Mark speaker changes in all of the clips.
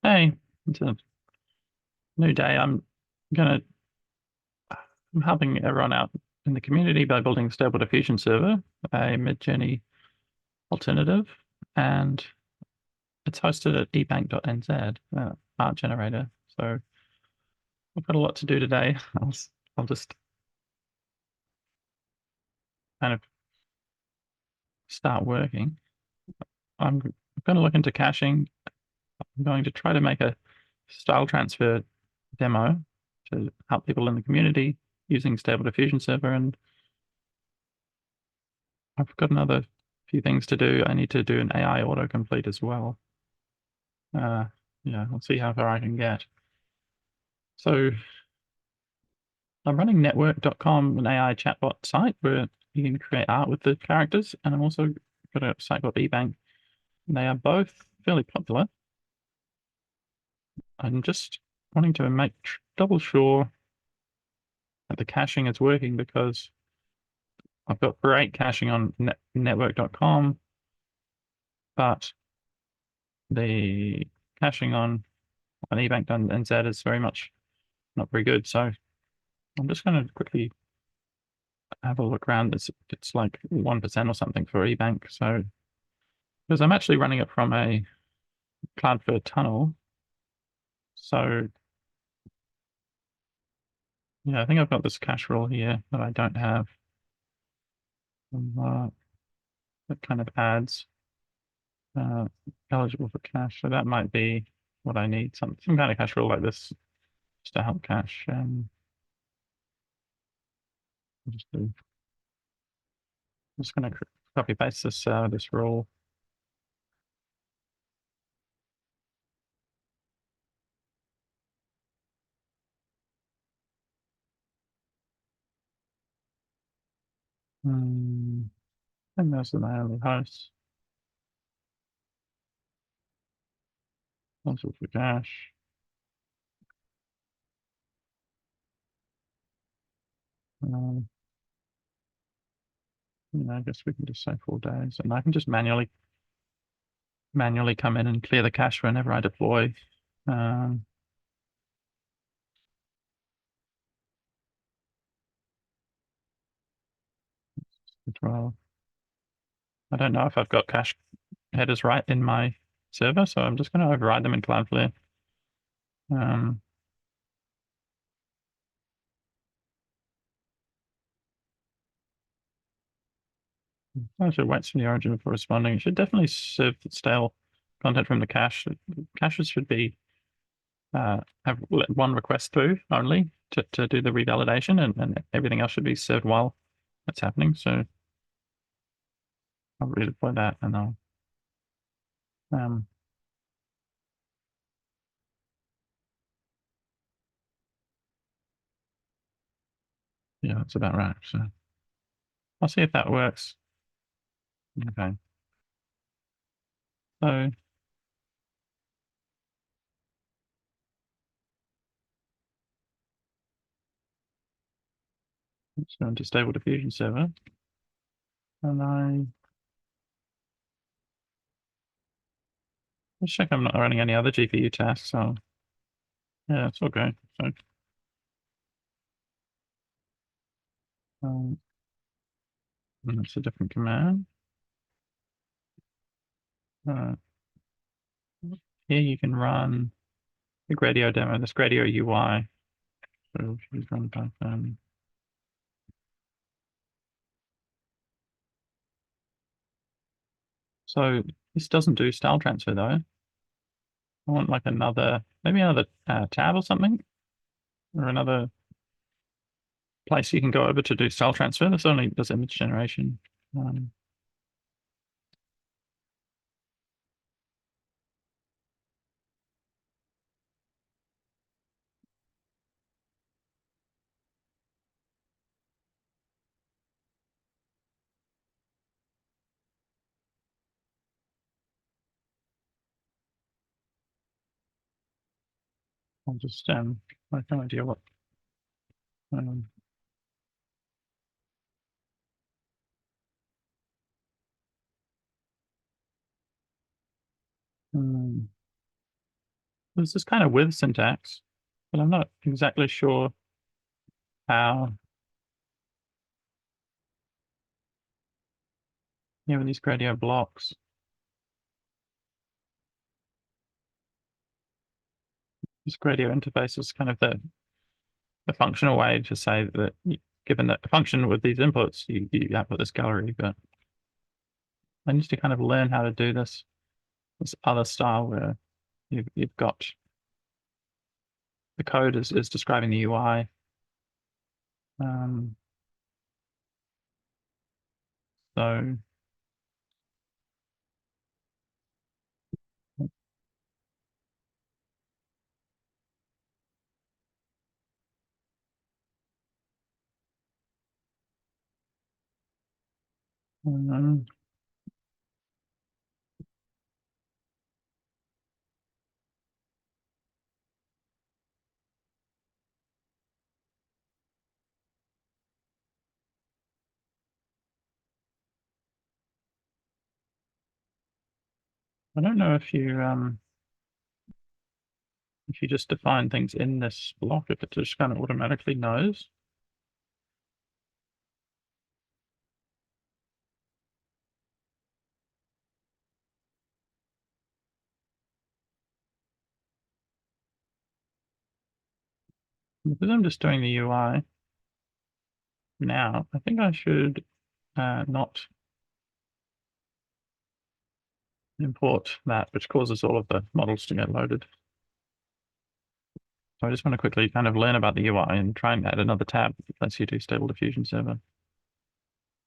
Speaker 1: Hey, it's a new day. Gonna I'm helping everyone out in the community by building a stable diffusion server, a mid-journey alternative, and it's hosted at ebank.nz, art generator. So I've got a lot to do today. I'll just kind of start working. I'm going to look into caching. I'm going to try to make a style transfer demo to help people in the community using stable diffusion server, and I've got another few things to do. I need to do an AI autocomplete as well. Uh, yeah, I'll see how far I can get. So I'm running network.com, an AI chatbot site where you can create art with the characters. And I'm also got a site called eBank. And they are both fairly popular. I'm just wanting to make double sure that the caching is working because I've got great caching on network.com, but the caching on eBank.nz is very much not very good. So I'm just going to quickly have a look around. It's like 1% or something for eBank. So because I'm actually running it from a Cloudflare tunnel. So yeah, I think I've got this cache rule here that I don't have. That kind of adds uh, eligible for cache. So that might be what I need. Some kind of cache rule like this just to help cache. I'm just going to copy paste this rule. I think those are my only hosts. Also for cache. Um, I guess we can just say 4 days, and I can just manually come in and clear the cache whenever I deploy. Um, as well. I don't know if I've got cache headers right in my server, so I'm just going to override them in Cloudflare. Um, I should wait for the origin before responding. It should definitely serve the stale content from the cache. Caches should be have one request through only to do the revalidation, and everything else should be served while it's happening. So I'll redeploy that, and I'll um, yeah, that's about right. So I'll see if that works. Okay. So let's go into stable diffusion server, and let's check I'm not running any other GPU tasks. So yeah, it's okay. So um, that's a different command. Uh, Here you can run the Gradio demo, this Gradio UI. So if you run Python. So this doesn't do style transfer though. I want like maybe another tab or something, or another place you can go over to do style transfer. This only does image generation. Um, I'll just I have no idea what. Um, um, This is kind of with syntax, but I'm not exactly sure how. Yeah, with these gradient blocks. This gradient interface is kind of the functional way to say that given that function with these inputs, you output this gallery, but I need to kind of learn how to do this other style where you've got the code is describing the UI. So um, I don't know if you just define things in this block, if it just kind of automatically knows. Because I'm just doing the UI now, I think I should not import that, which causes all of the models to get loaded. So I just want to quickly kind of learn about the UI and try and add another tab that lets you do stable diffusion server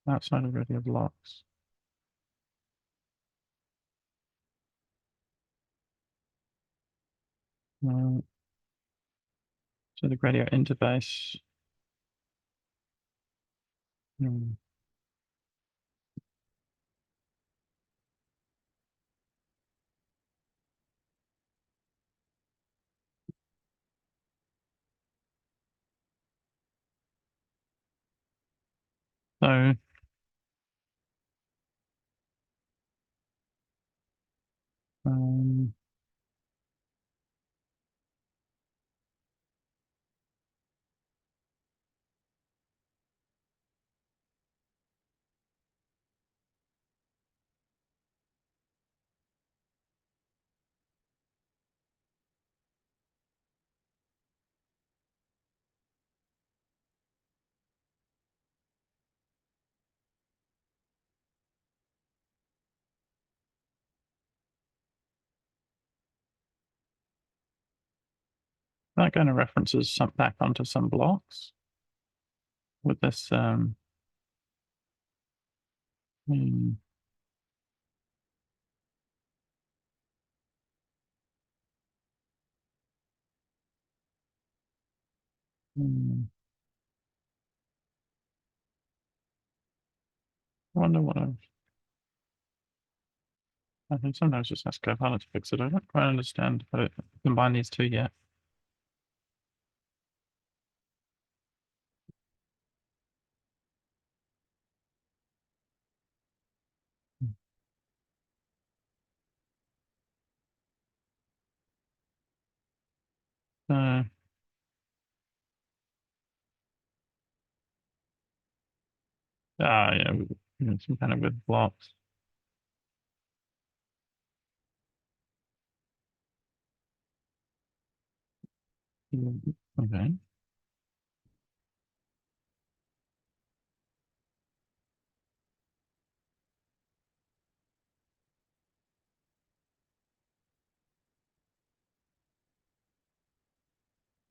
Speaker 1: outside of regular blocks. Uh, so the Gradio interface. Hmm, So um, that kind of references some back onto some blocks with this. Hmm, hmm. I wonder what I think sometimes just ask Copilot to fix it. I don't quite understand how to combine these two yet. So, yeah, some kind of with blocks. Okay.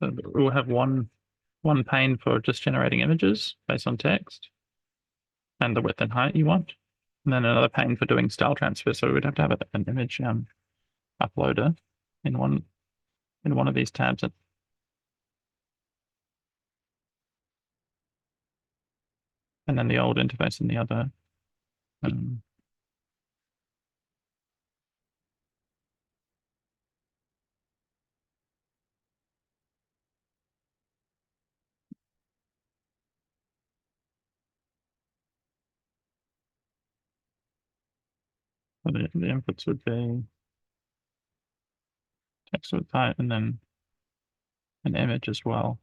Speaker 1: So we'll have one pane for just generating images based on text and the width and height you want, and then another pane for doing style transfer. So we'd have to have an image uploader in one of these tabs, and then the old interface in the other. Um, the inputs would be text with type, and then an image as well.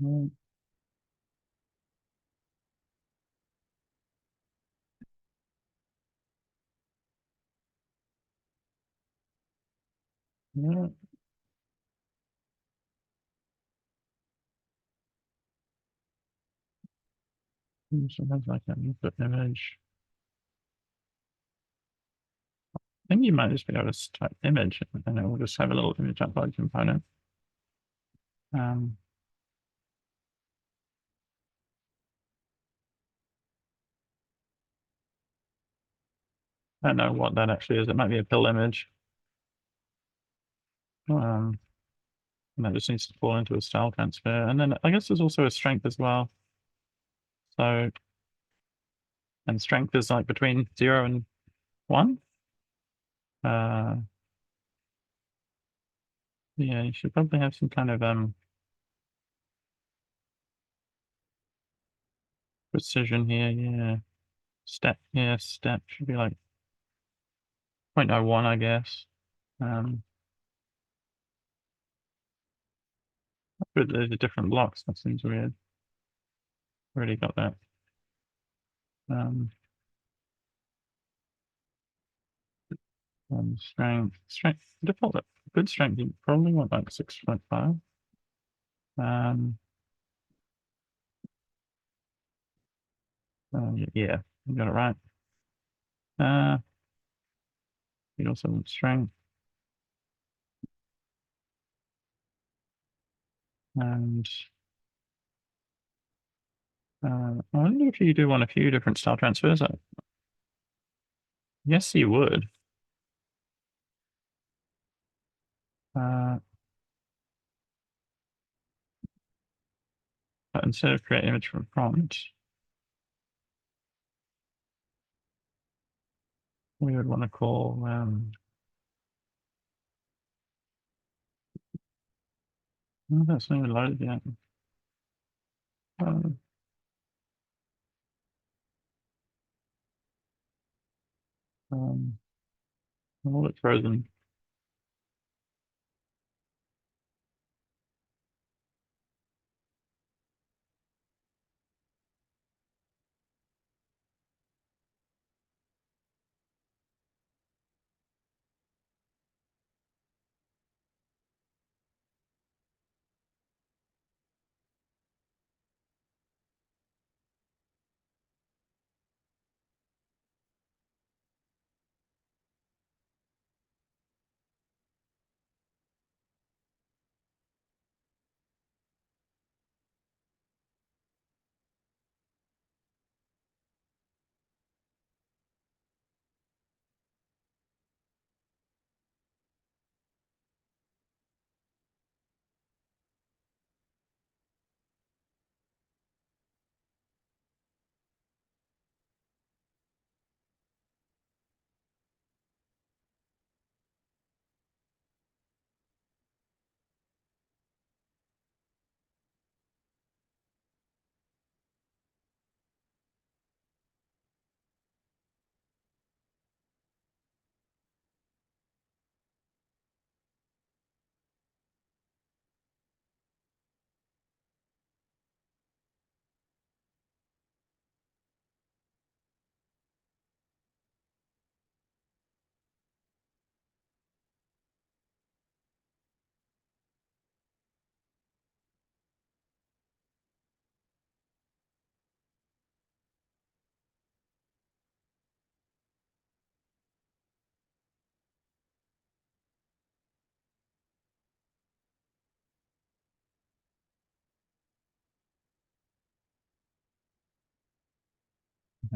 Speaker 1: Mm, yeah, sometimes like an input image. I think you might just be able to type image, and it will just have a little image upload component. Um, I don't know what that actually is. It might be a pill image. Um, and that just needs to fall into a style transfer. And then I guess there's also a strength as well. So, and strength is like between 0 and 1. Uh, yeah, you should probably have some kind of precision here. Yeah, step should be like 0.01, I guess. Um, but there's a different blocks. That seems weird. Already got that. Um, strength, default, good strength. You probably want like 6.5. Um, yeah, you got it right. Uh, you also want strength, and I wonder if you do want a few different style transfers. Yes, you would. Uh, but instead of create image from prompt, we would want to call oh, that's not even loaded yet. Uh, um, well, it's frozen.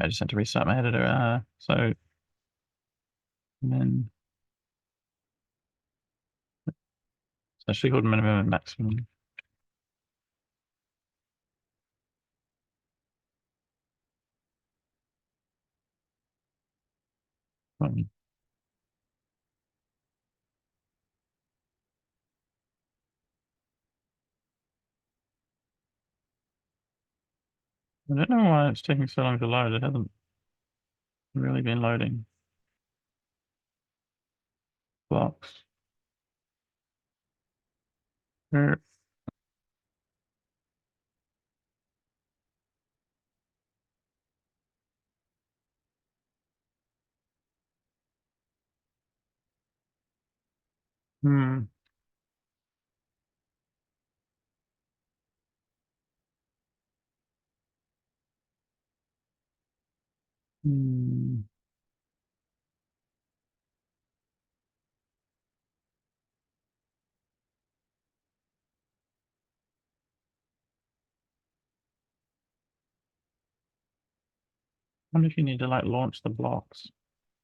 Speaker 1: I just had to restart my editor. So and then it's actually called minimum and maximum. Um, I don't know why it's taking so long to load. It hasn't really been loading blocks. Er, Hmm. Hmm. I wonder if you need to like launch the blocks.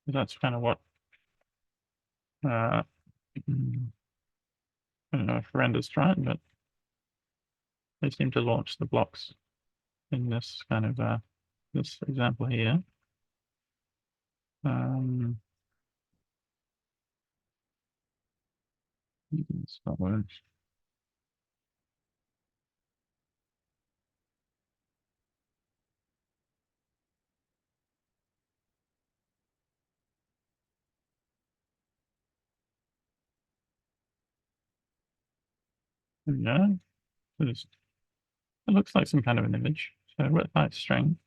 Speaker 1: That's kind of what uh mm, I don't know if render's trying, but they seem to launch the blocks in this kind of this example here. Um it's not working. There we go. It looks like some kind of an image. So width height string.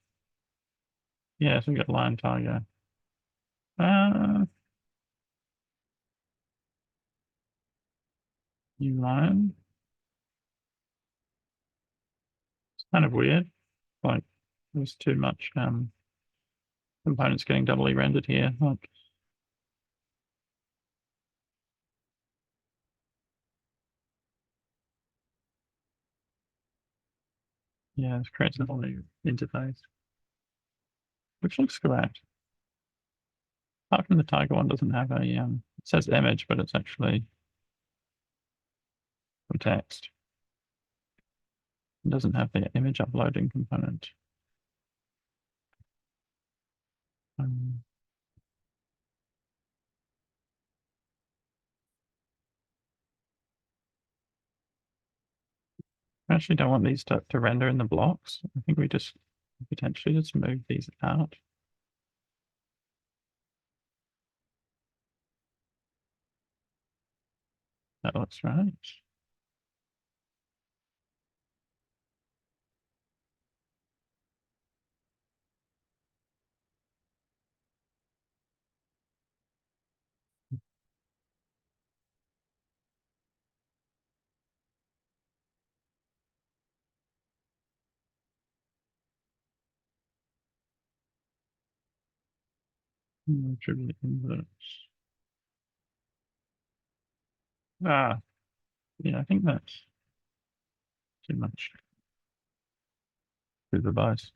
Speaker 1: Yeah, so we got line tiger. Uh New line. It's kind of weird. Like there's too much components getting doubly rendered here. Like yeah, it creates a whole new interface, which looks correct. Apart from the tiger one doesn't have a it says image, but it's actually some text. It doesn't have the image uploading component. Um, I actually don't want these to render in the blocks. I think we just potentially just move these out. That looks right. Attribute inverts. Ah, yeah, I think that's too much. Supervise.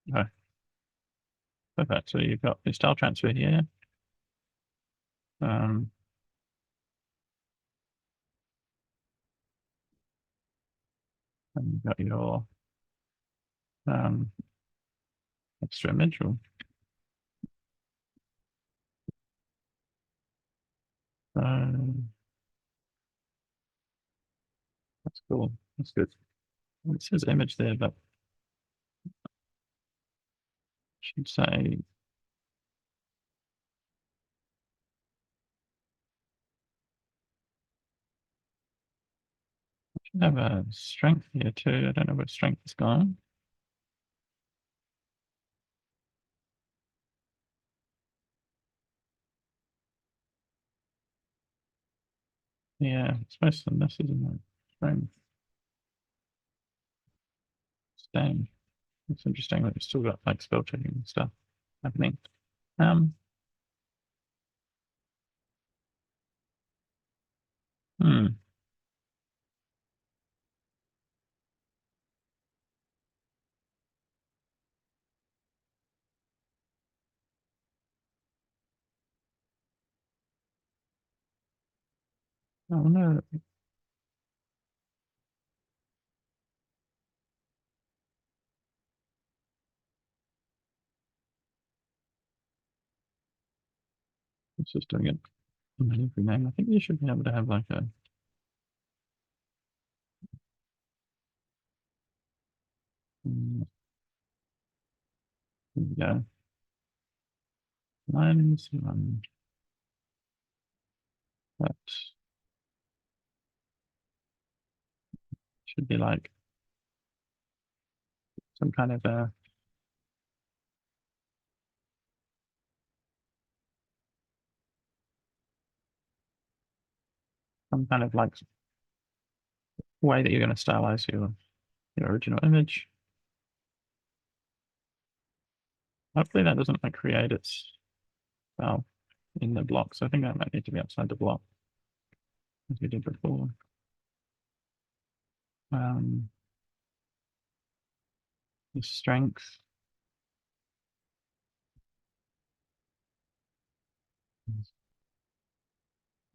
Speaker 1: Okay, perfect. So you've got your style transfer here. Um, and you've got your um, extra image. That's cool. That's good. It says image there, but should say should have a strength here too. I don't know where strength is gone. Yeah, it's most of this, isn't it? Strength. Staying. It's interesting that we've still got like spell checking and stuff happening. Um, hmm. Oh no, it's just doing it in every name. I think you should be able to have like a Yeah. Lines, that should be like some kind of like way that you're going to stylize your original image. Hopefully that doesn't like create its well in the block. So I think that might need to be outside the block as we did before. The strength. I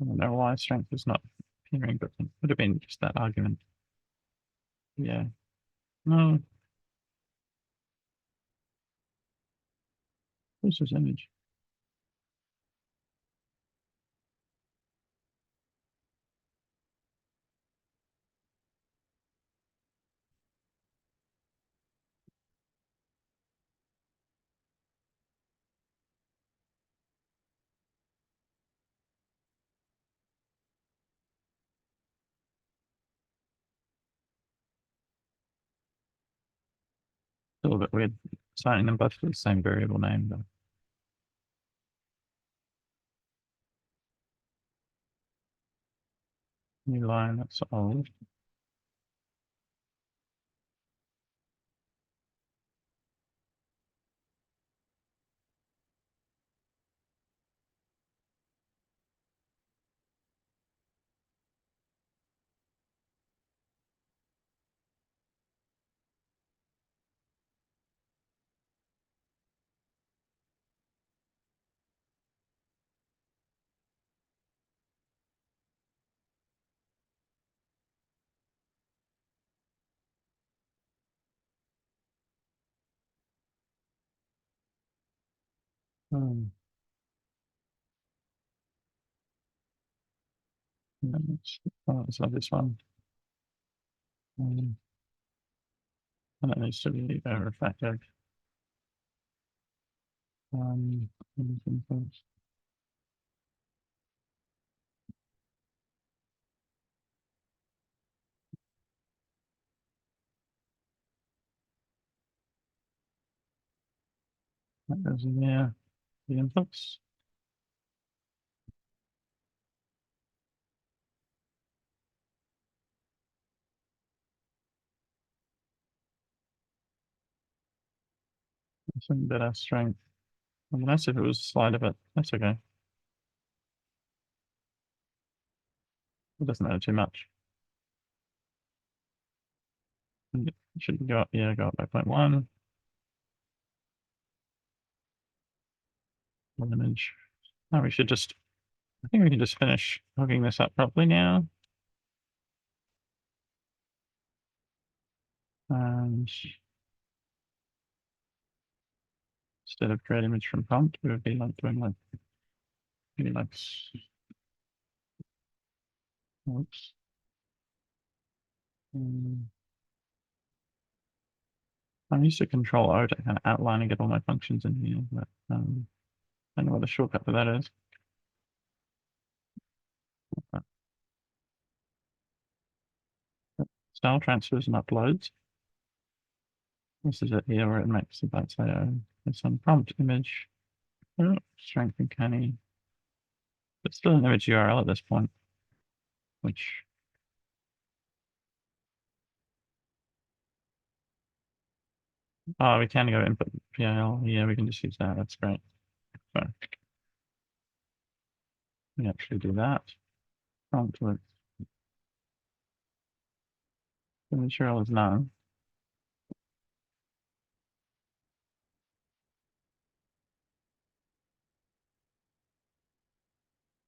Speaker 1: don't know why strength is not appearing, but it would have been just that argument. Yeah. No, where's this image? A little bit weird assigning them both to the same variable name, though. New line, that's old. Hmm. Yeah, it's like this one. Um, and it needs to be reflective. Um, that goes in there. The inputs. Some better strength. I mean, that's if it was a slider, but that's okay. It doesn't matter too much. And it should go up, yeah, go up by 0.1. One image. Now we should just, I think we can just finish hooking this up properly now. And instead of create image from prompt, we would be like doing like, maybe like, oops. I'm used to Control O to kind of outline and get all my functions in here, but I don't know what the shortcut for that is. Style transfers and uploads. This is it here where it makes the bytes layer. There's some prompt image, strength and canny. But still an image URL at this point, which we can go input PIL. Yeah, we can just use that. That's great. So we actually do that. Prompt with image URL is none.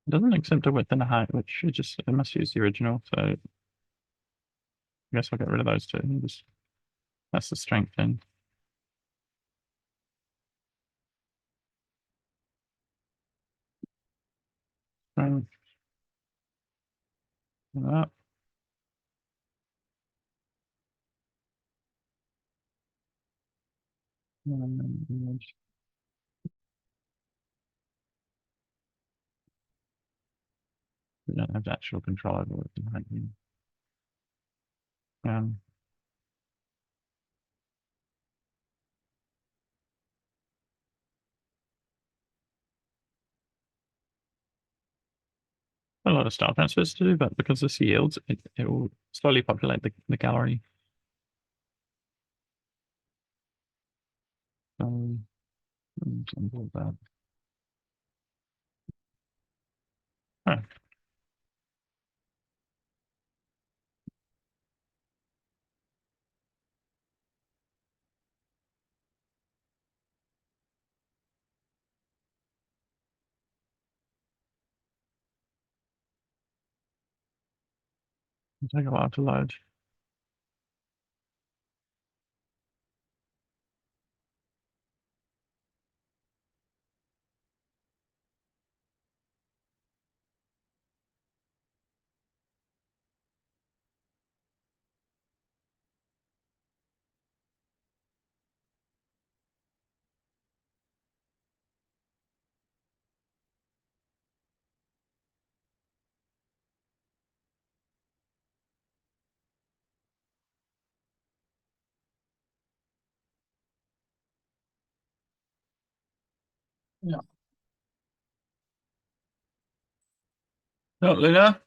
Speaker 1: It doesn't accept a width and a height, which it must use the original. So I guess I'll get rid of those two. That's the strength thing. Strength. That. Image. We don't have actual control over what it might be. Um, a lot of style transfers to do, but because this yields, it will slowly populate the gallery. So, example of that. Oh, it'll take a while to load. Yeah. Oh, Luna?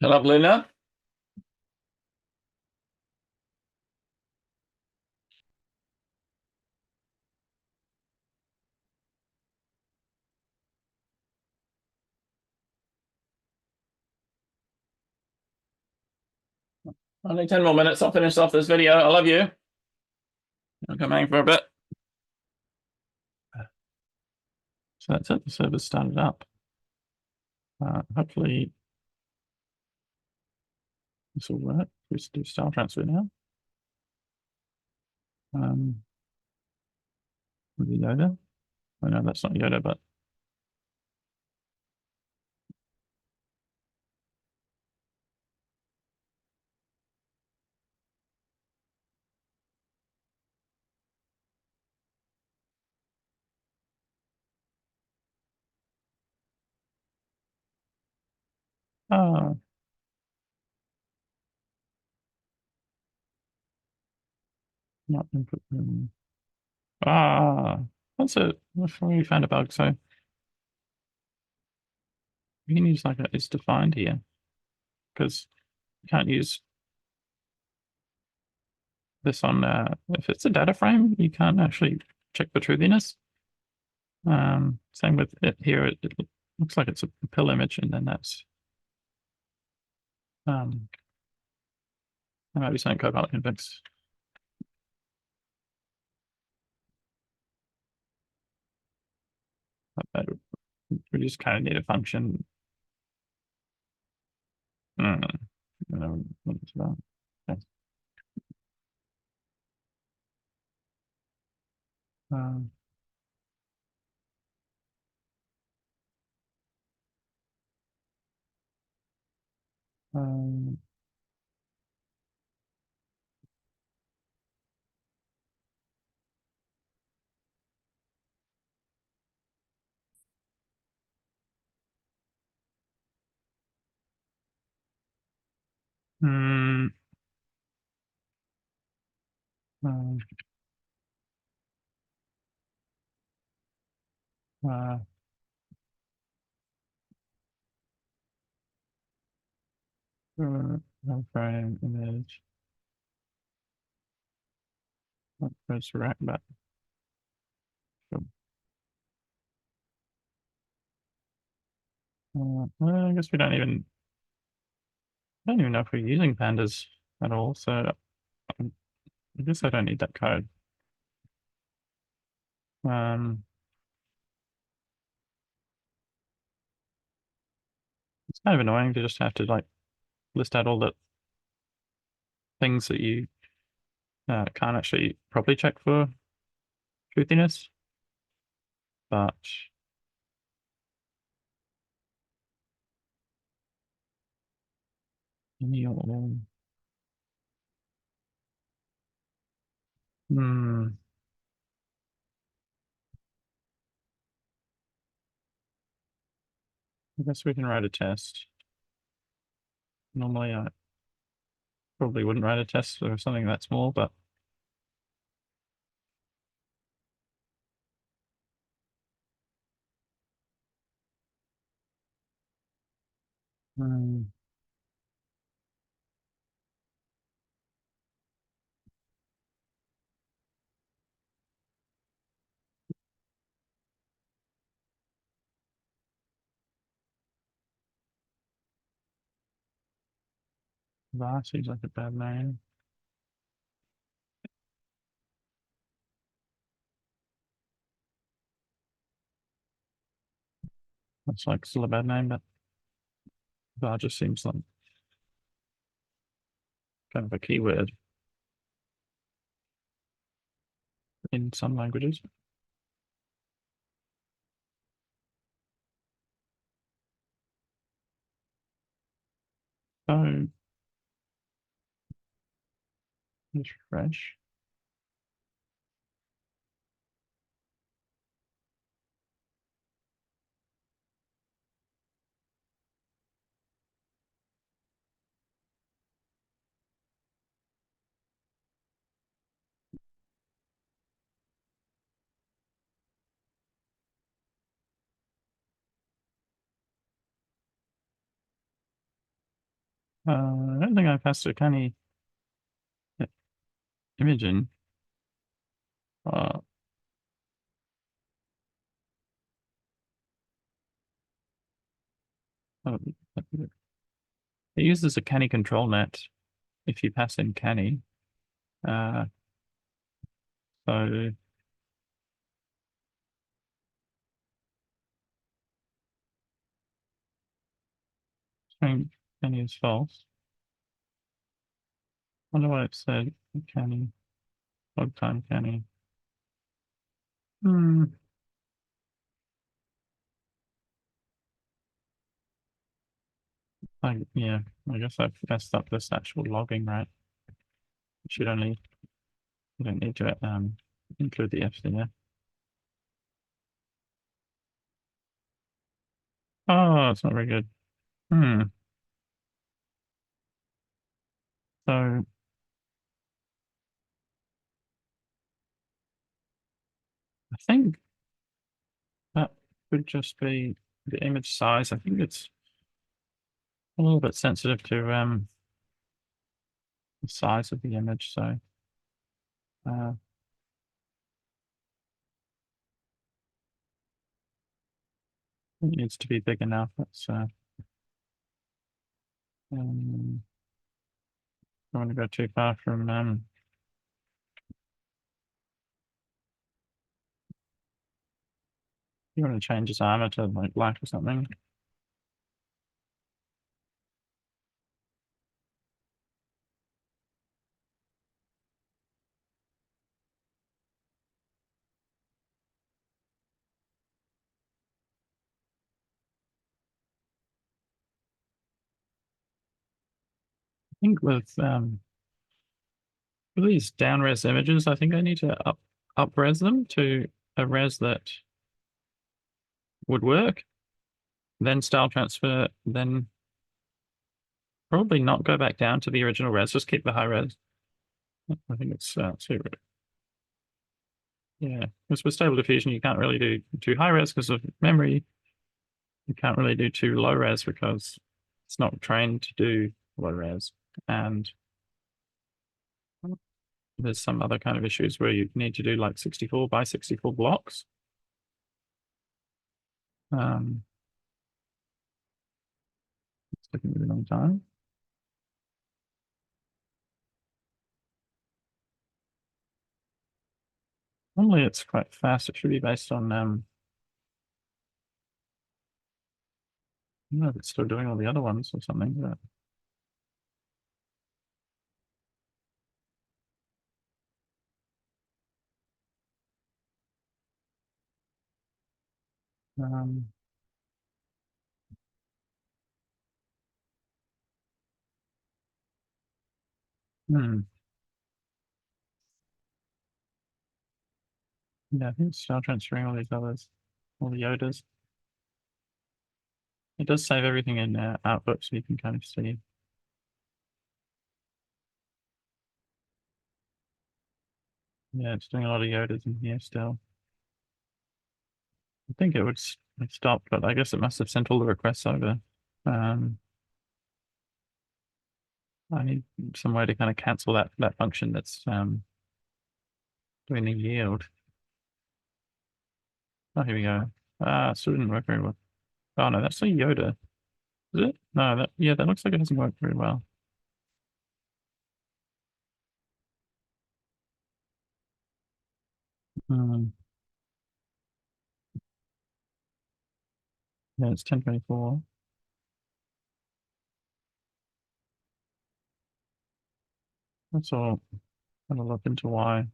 Speaker 1: Shut up, Luna. Only 10 more minutes. I'll finish off this video. I love you. I'll come hang for a bit. So that's it. The server's started up. Hopefully this will work. We just do style transfer now. With the Yoda. Oh no, that's not Yoda, but ah, not input. Ah, that's it. We found a bug. So we can use like a is defined here because you can't use this on if it's a data frame, you can't actually check for truthiness. Same with it here. It looks like it's a pill image, and then that's there might be something Copilot can fix. But we just kind of need a function. I don't know what it's about. Okay. Um, um, hmm, um, uh, frame image. That's right, but well, I guess we don't even know if we're using pandas at all. So I guess I don't need that code. It's kind of annoying to just have to like list out all the things that you can't actually properly check for. truthiness, but any or hmm, I guess we can write a test. Normally, I probably wouldn't write a test for something that small, but hmm, that seems like a bad name. That's like still a bad name, but that just seems like kind of a keyword in some languages. So refresh. I don't think I passed a canny image in. Uh, uh, it uses a canny control net if you pass in canny. Uh, so string canny is false. Wonder what it said. Canny, log time canny. Hmm. Yeah, I guess I've messed up this actual logging, right? It should only, you don't need to include the F there. Oh, it's not very good. Hmm. So I think that could just be the image size. I think it's a little bit sensitive to the size of the image. So uh, it needs to be big enough. It's don't want to go too far from you want to change its armor to like black or something. I think with these down res images, I think I need to up res them to a res that would work. Then style transfer, then probably not go back down to the original res, just keep the high res. I think it's too, yeah. Because with stable diffusion, you can't really do too high res because of memory. You can't really do too low res because it's not trained to do low res. And there's some other kind of issues where you need to do like 64 by 64 blocks. It's taking a really long time. Normally it's quite fast. It should be based on I don't know if it's still doing all the other ones or something, but Um, hmm. Yeah, I think it's still transferring all these others, all the Yodas. It does save everything in Outlook, so you can kind of see. Yeah, it's doing a lot of Yodas in here still. I think it would stop, but I guess it must have sent all the requests over. Um, I need some way to kind of cancel that function that's doing the yield. Oh, here we go. Still didn't work very well. Oh no, that's a Yoda. Is it? No, that looks like it hasn't worked very well. Um, yeah, it's 10:24. That's all. Gotta look into why.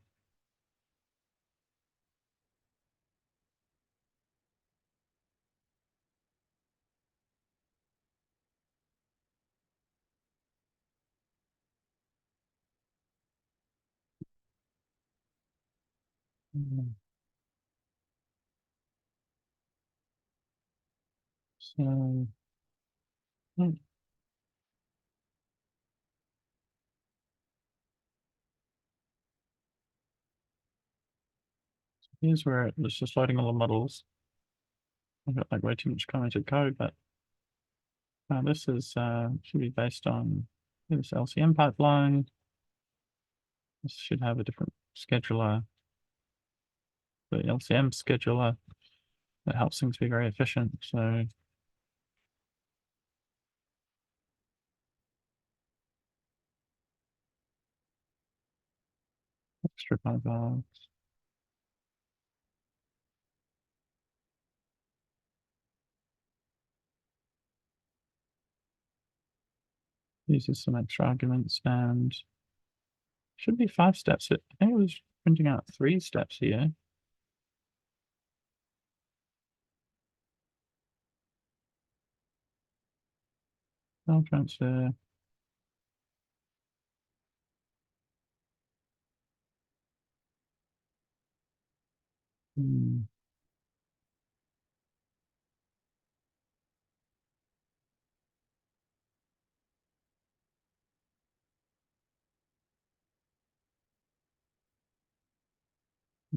Speaker 1: Um, So hmm, here's where it's just loading all the models. I've got like way too much commented code, but this is should be based on this LCM pipeline. This should have a different scheduler. The LCM scheduler that helps things be very efficient. So extra mobile uses some extra arguments and should be 5 steps. I think it was printing out 3 steps here. File transfer. Hmm.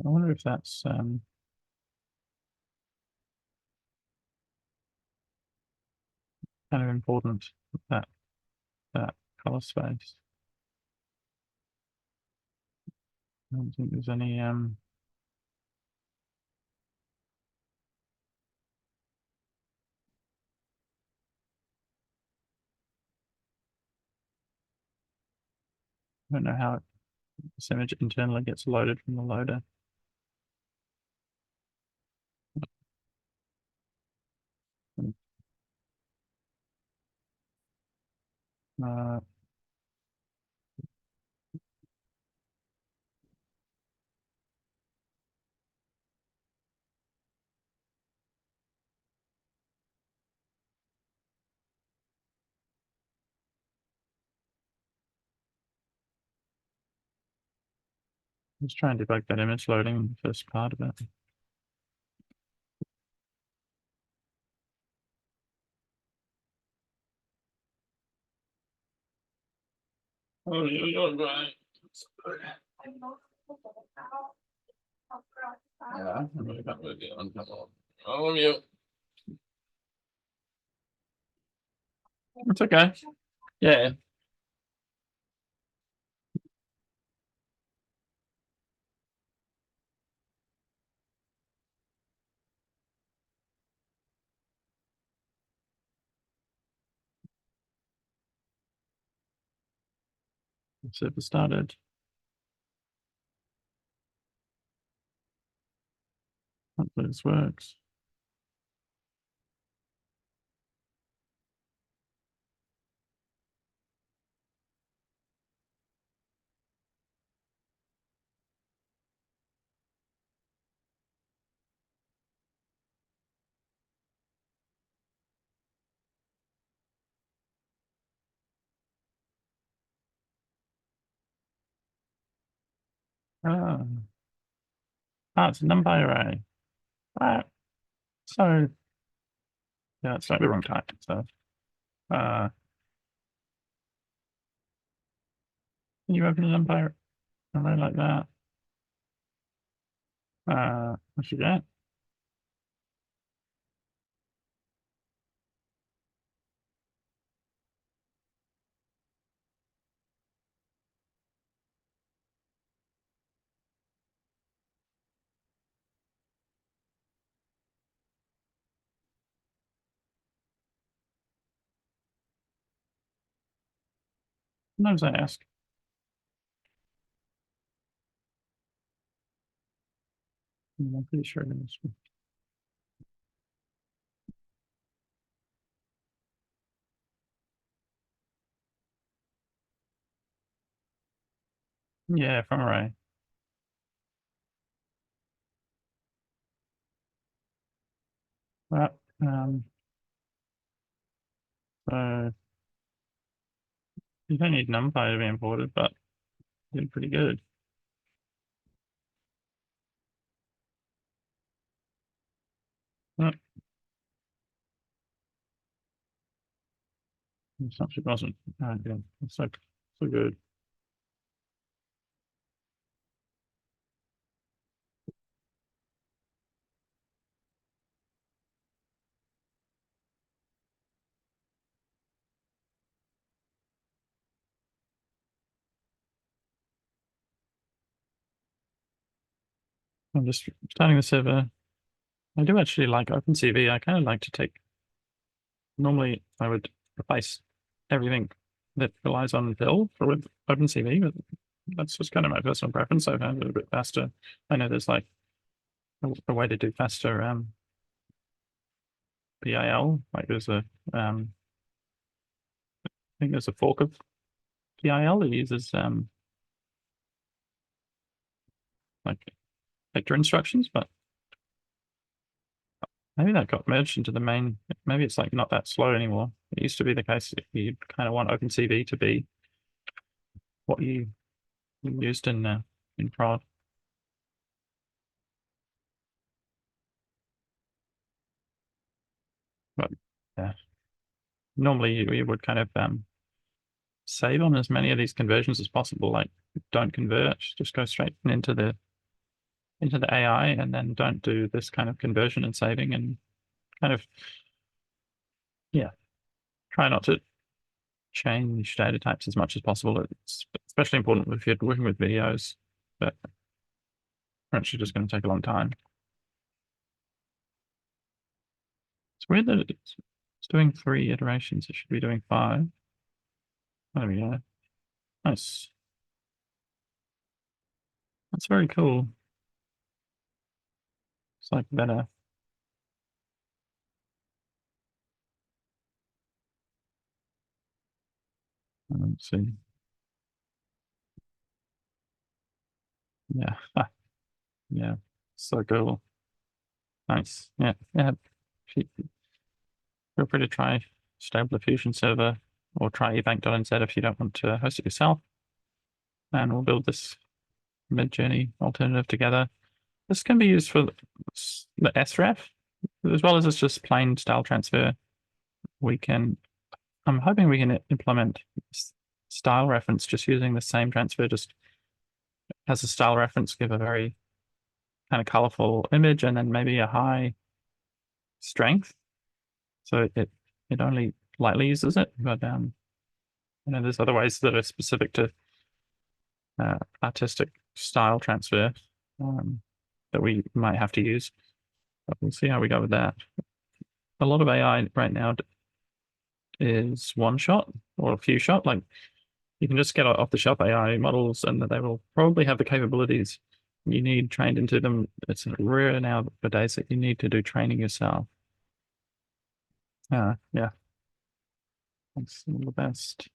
Speaker 1: I wonder if that's kind of important, that that color space. I don't think there's any I don't know how this image internally gets loaded from the loader. Uh, let's try and debug that image loading, the first part of it. Oh, you're right. Yeah, I really can't really get on top of. Oh, you. It's okay. Yeah. Server started. Hopefully this works. Oh, it's a NumPy array. Right. So yeah, it's like the wrong type. So uh, can you open a NumPy array like that? What should get? Sometimes I ask. I'm pretty sure it is. Yeah, from array. Right. So you don't need NumPy to be imported, but it's pretty good. Yep. It's actually wasn't. Yeah, it's so good. I'm just starting the server. I do actually like OpenCV. I kind of like to take. Normally, I would replace everything that relies on Bill for with OpenCV, but that's just kind of my personal preference. I found it a bit faster. I know there's like a way to do faster PIL. Like there's a I think there's a fork of PIL that uses like vector instructions, but maybe that got merged into the main. Maybe it's like not that slow anymore. It used to be the case that you kind of want OpenCV to be what you used in prod. But yeah, normally you would kind of save on as many of these conversions as possible. Like don't convert, just go straight into the AI, and then don't do this kind of conversion and saving, and kind of yeah, try not to change data types as much as possible. It's especially important if you're working with videos, but actually just going to take a long time. It's weird that it's doing 3 iterations. It should be doing 5. There we go. Nice. That's very cool. It's like better. Let's see. Yeah. Yeah. So cool. Nice. Yeah. Yeah. Feel free to try Stable Diffusion server or try ebank.nz if you don't want to host it yourself. And we'll build this mid-journey alternative together. This can be used for the sref, as well as it's just plain style transfer. I'm hoping we can implement style reference just using the same transfer, just as a style reference, give a very kind of colorful image and then maybe a high strength. So it only lightly uses it, but there's other ways that are specific to artistic style transfer that we might have to use. But we'll see how we go with that. A lot of AI right now is one shot or a few shot. Like you can just get off the shelf AI models and they will probably have the capabilities you need trained into them. It's rare nowadays that you need to do training yourself. Yeah, thanks. All the best.